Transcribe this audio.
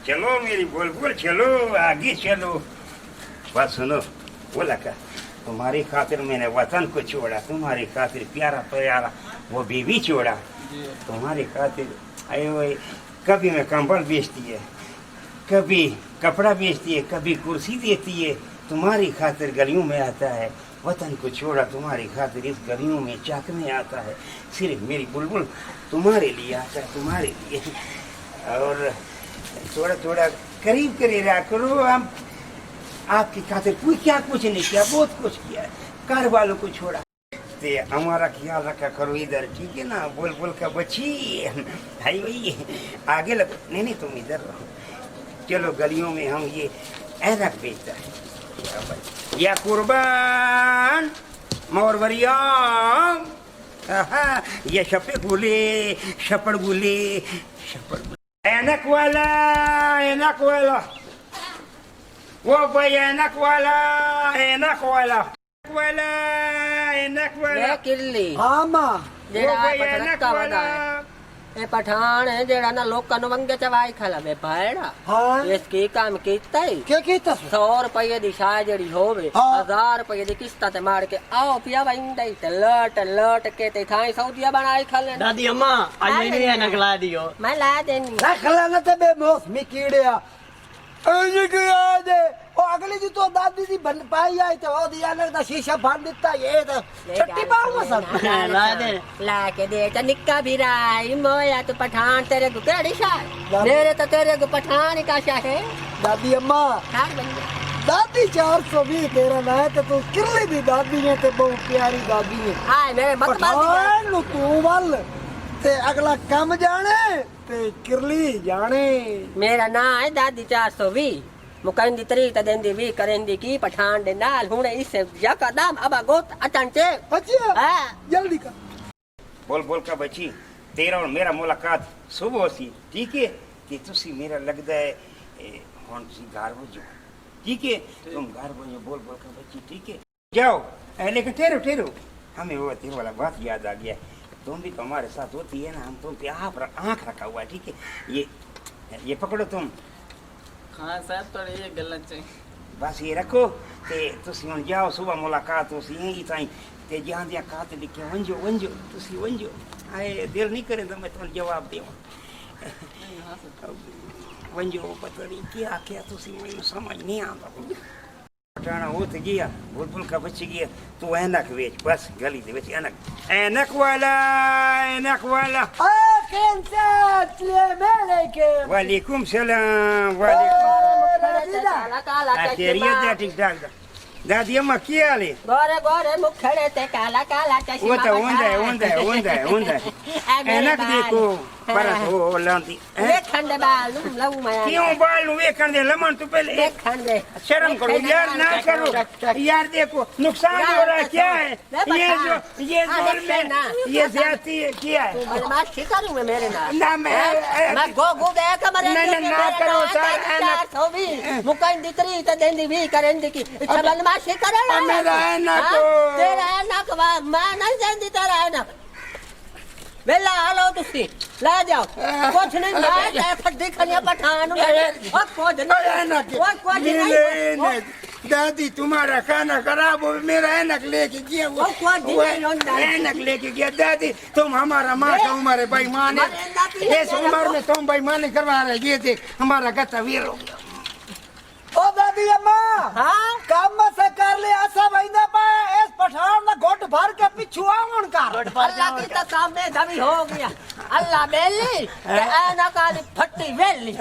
चलो मेरी बुलबुल चलो आगे चलो। बस सुनो बोला का तुम्हारी खातिर मैंने वतन को छोड़ा, तुम्हारी खातिर प्यारा प्यारा वो बीवी छोड़ा, तुम्हारी खातिर आए कभी मैं कंबल बेचती है, कभी कपड़ा बेचती है, कभी कुर्सी देती है, तुम्हारी खातिर गलियों में आता है। वतन को छोड़ा तुम्हारी खातिर इस गलियों में चाकने आता है। सिर्फ मेरी बुलबुल तुम्हारे लिए आता है, तुम्हारे लिए। और थोड़ा थोड़ा करीब करे रहा करो। हम आपकी खातिर क्या कुछ नहीं किया, बहुत कुछ किया है, घर वालों को छोड़ा। ते हमारा ख्याल रखा करो इधर, ठीक है ना बुलबुल का बच्ची। भाई भाई आगे लगो, नहीं तुम इधर रहो। चलो गलियों में हम ये ऐनक बेचता है या कुर्बान मोरवरिया, ये शपे गुले शपड़ गुले शपड़ ऐनक वाला वो भाई ऐनक वाला किल्ली हाँ मां जेड़ा पठनका वदा है ए पठान है जेड़ा ना लोकां नु वंगे चवाई खाला बे भाईड़ा। हाँ इसकी काम कीता ही क्या कीता 100 रुपये दी शाय जेड़ी होवे 1000 रुपये दी किस्त ते मार के आओ पिया वंदई ते लट के ते थाई सऊदिया बनाई खाले। दादी अम्मा आज मैंने ये नगला दियो मैं ला देनी ना खला न ते बे मौसमी कीड़िया अजी के याद है ओ अगली दी तो दादी दी बन पाई आई तो ओ दिया ने दा शीशा फाड़ दिता ये तो छट्टी बाल में सब ला दे ला के दे च निक्का भी राई मोया तो पठान तेरे को केड़ी शाय मेरे तो तेरे को पठान का शाय है। दादी अम्मा ठाक बन गया दादी 420 तेरा ना है तो तू किरली दी दादी है ते बहुत प्यारी दादी है। हाय मेरे मत मार पठान नु तू वल ते अगला काम जाने ते किरली जाने। मेरा ना है दादी 420 मुकंदी तरी त देंदी वी करेंदी की पठान दे नाल हुने इससे यकदम अब गोत अटन चे अच्छा हां जल्दी कर। बोल का बच्ची तेरा और मेरा मुलाकात सुबह सी, ठीक है कि तुसी मेरा लगता है कौन सी घर बजो, ठीक है तुम घर बजो बोल का बच्ची, ठीक है जाओ। लेकिन ठहरो हमें वो तेरे वाला बात याद आ गया, तुम भी तुम्हारे साथ होती है ना, हम तुम पे आँख रखा हुआ है, ठीक है ये पकड़ो तुम। हाँ साहब तो ये गलत है बस ये रखो ते तुसी हुन जाओ, सुबह मुलाकात होसी यहीं ताई ते जहां दिया खाते लिखे वंजो तुसी वंजो। आए दिल नहीं करे तो मैं तुम्हें जवाब देवां वंजो। पता नहीं क्या तुसी मुझे समझ नहीं आता। पटाना हो तो गया बुलबुल का बच्ची गया तू ऐनक बेच, बस गली दे बेच ऐनक वाला आ कैंसर ले के वालेकुम सलाम वालेकुम काला खैरियत ठीक ठाक। दादी अम्मा क्या हाल है? गोरे मुखड़े ते काला चश्मा वो तो होंदा है ऐनक देखो परत हो लांदी देखन दे बाल लऊ माया क्यों बाल वेखन दे लमन तू पहले देखन दे शर्म करो यार, ना करो यार। देखो नुकसान हो रहा है, क्या है ये जोर में ये ज्यादती है, क्या है? बदमाशी करूं मैं मेरे नाल ना मैं गो दे कमरे ना करो सर। मुकंदी तरी त देंदी भी करेंदी की इच्छा बदमाशी करे ना मेरा ऐनक तेरा ऐनक मैं नहीं देंदी तेरा ऐनक वेला हालो तुसी ला जाओ कुछ नहीं मैं फड्डी खनिया पठान और कुछ नहीं दादी तुम्हारा खाना खराब हो, मेरा ऐनक लेके गया वो ऐनक लेके गया। दादी तुम हमारा माँ का हमारे बेईमान है, इस उम्र में तुम बेईमानी करवा रहे, ये देख हमारा गत्ता वीर हो गया। ओ दादी अम्मा हाँ काम में से कर ले ऐसा वहींदा पाए इस पठान ना घोट भर के पिछू आवन का अल्लाह की तो सामने दबी हो गया अल्लाह बेली ऐनक आली फट्टी वेली